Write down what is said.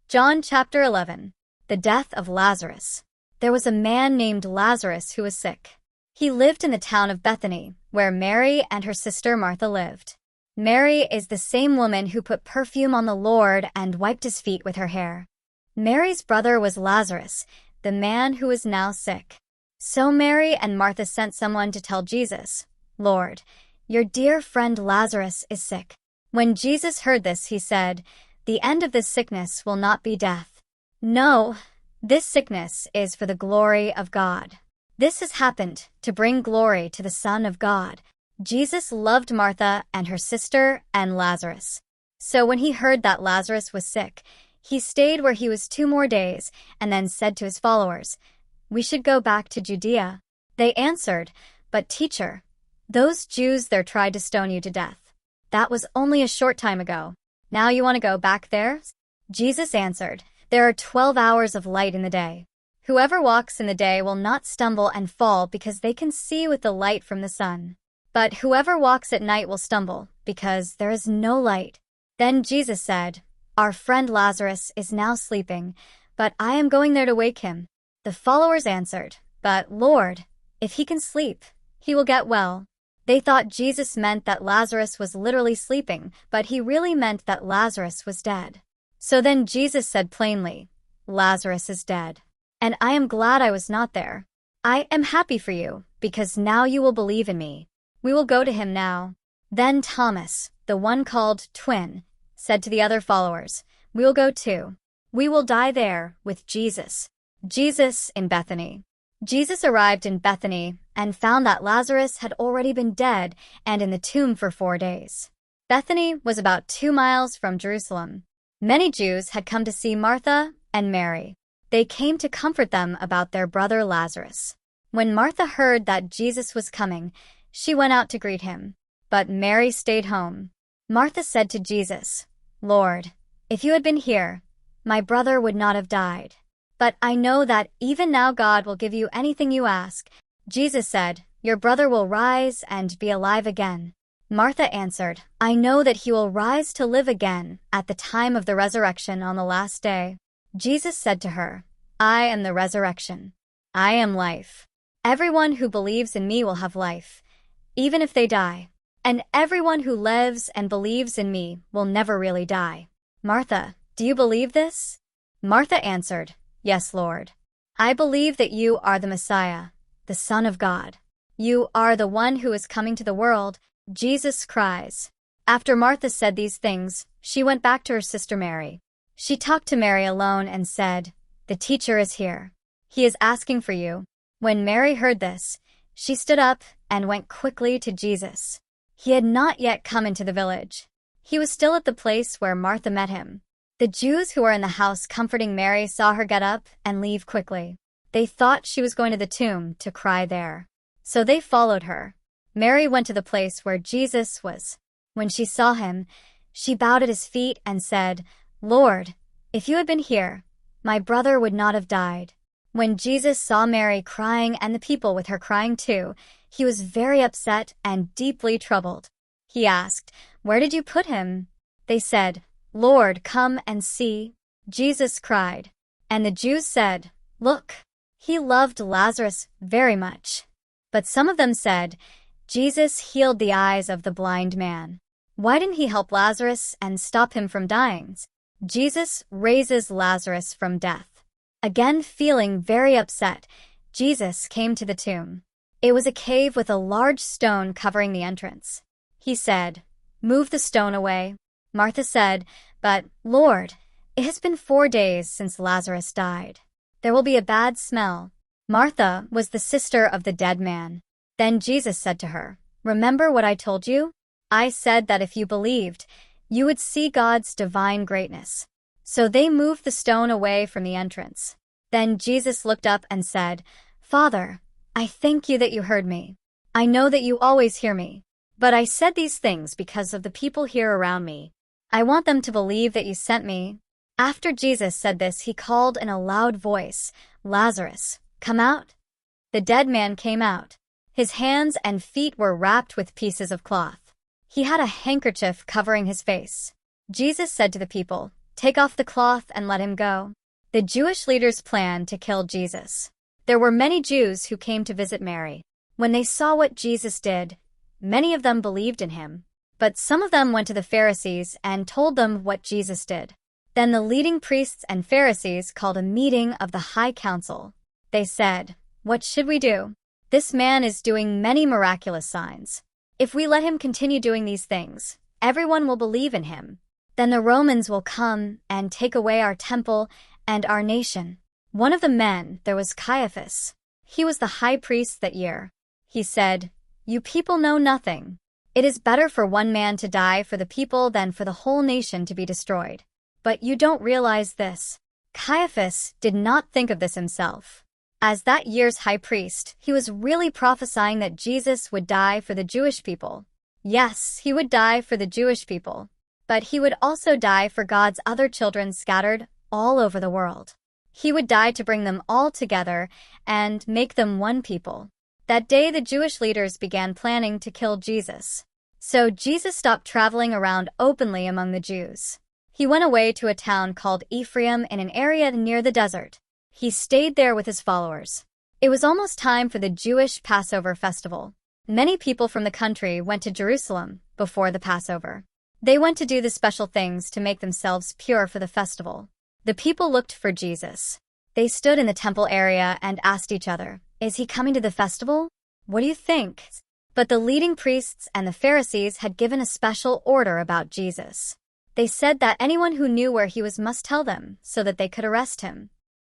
John chapter 11. The death of Lazarus. There was a man named Lazarus who was sick. He lived in the town of Bethany, where Mary and her sister Martha lived. Mary is the same woman who put perfume on the Lord and wiped his feet with her hair. Mary's brother was Lazarus, the man who is now sick. So Mary and Martha sent someone to tell Jesus, "Lord, your dear friend Lazarus is sick." When Jesus heard this, he said, "The end of this sickness will not be death. No, this sickness is for the glory of God. This has happened to bring glory to the Son of God." Jesus loved Martha and her sister and Lazarus. So when he heard that Lazarus was sick, he stayed where he was 2 more days and then said to his followers, "We should go back to Judea." They answered, "But teacher, those Jews there tried to stone you to death. That was only a short time ago. Now you want to go back there?" Jesus answered, "There are 12 hours of light in the day. Whoever walks in the day will not stumble and fall because they can see with the light from the sun. But whoever walks at night will stumble because there is no light." Then Jesus said, "Our friend Lazarus is now sleeping, but I am going there to wake him." The followers answered, "But Lord, if he can sleep, he will get well." They thought Jesus meant that Lazarus was literally sleeping, but he really meant that Lazarus was dead. So then Jesus said plainly, "Lazarus is dead. And I am glad I was not there. I am happy for you, because now you will believe in me. We will go to him now." Then Thomas, the one called Twin, said to the other followers, "We will go too. We will die there with Jesus." Jesus in Bethany. Jesus arrived in Bethany and found that Lazarus had already been dead and in the tomb for 4 days. Bethany was about 2 miles from Jerusalem. Many Jews had come to see Martha and Mary. They came to comfort them about their brother Lazarus. When Martha heard that Jesus was coming, she went out to greet him, but Mary stayed home. Martha said to Jesus, "Lord, if you had been here, my brother would not have died. But I know that even now God will give you anything you ask." Jesus said, "Your brother will rise and be alive again." Martha answered, "I know that he will rise to live again at the time of the resurrection on the last day." Jesus said to her, "I am the resurrection. I am life. Everyone who believes in me will have life, even if they die. And everyone who lives and believes in me will never really die." "Martha, do you believe this?" Martha answered, "Yes, Lord. I believe that you are the Messiah, the Son of God. You are the one who is coming to the world." Jesus cries. After Martha said these things, she went back to her sister Mary. She talked to Mary alone and said, "The teacher is here. He is asking for you." When Mary heard this, she stood up and went quickly to Jesus. He had not yet come into the village. He was still at the place where Martha met him. The Jews who were in the house comforting Mary saw her get up and leave quickly. They thought she was going to the tomb to cry there. So they followed her. Mary went to the place where Jesus was. When she saw him, she bowed at his feet and said, "Lord, if you had been here, my brother would not have died." When Jesus saw Mary crying and the people with her crying too, he was very upset and deeply troubled. He asked, "Where did you put him?" They said, "Lord, come and see." Jesus cried. And the Jews said, "Look, he loved Lazarus very much." But some of them said, "Jesus healed the eyes of the blind man. Why didn't he help Lazarus and stop him from dying?" Jesus raises Lazarus from death. Again feeling very upset, Jesus came to the tomb. It was a cave with a large stone covering the entrance. He said, "Move the stone away." Martha said, "But, Lord, it has been 4 days since Lazarus died. There will be a bad smell." Martha was the sister of the dead man. Then Jesus said to her, "Remember what I told you? I said that if you believed, you would see God's divine greatness." So they moved the stone away from the entrance. Then Jesus looked up and said, "Father, I thank you that you heard me. I know that you always hear me. But I said these things because of the people here around me. I want them to believe that you sent me." After Jesus said this, he called in a loud voice, "Lazarus, come out." The dead man came out. His hands and feet were wrapped with pieces of cloth. He had a handkerchief covering his face. Jesus said to the people, Take off the cloth and let him go." The Jewish leaders planned to kill Jesus. There were many Jews who came to visit Mary. When they saw what Jesus did, many of them believed in him. But some of them went to the Pharisees and told them what Jesus did. Then the leading priests and Pharisees called a meeting of the high council. They said, "What should we do? This man is doing many miraculous signs. If we let him continue doing these things, everyone will believe in him. Then the Romans will come and take away our temple and our nation." One of the men there was Caiaphas. He was the high priest that year. He said, "You people know nothing. It is better for one man to die for the people than for the whole nation to be destroyed. But you don't realize this." Caiaphas did not think of this himself. As that year's high priest, he was really prophesying that Jesus would die for the Jewish people. Yes, he would die for the Jewish people. But he would also die for God's other children scattered all over the world. He would die to bring them all together and make them one people. That day, the Jewish leaders began planning to kill Jesus. So Jesus stopped traveling around openly among the Jews. He went away to a town called Ephraim in an area near the desert. He stayed there with his followers. It was almost time for the Jewish Passover festival. Many people from the country went to Jerusalem before the Passover. They went to do the special things to make themselves pure for the festival. The people looked for Jesus. They stood in the temple area and asked each other, "Is he coming to the festival? What do you think?" But the leading priests and the Pharisees had given a special order about Jesus. They said that anyone who knew where he was must tell them so that they could arrest him.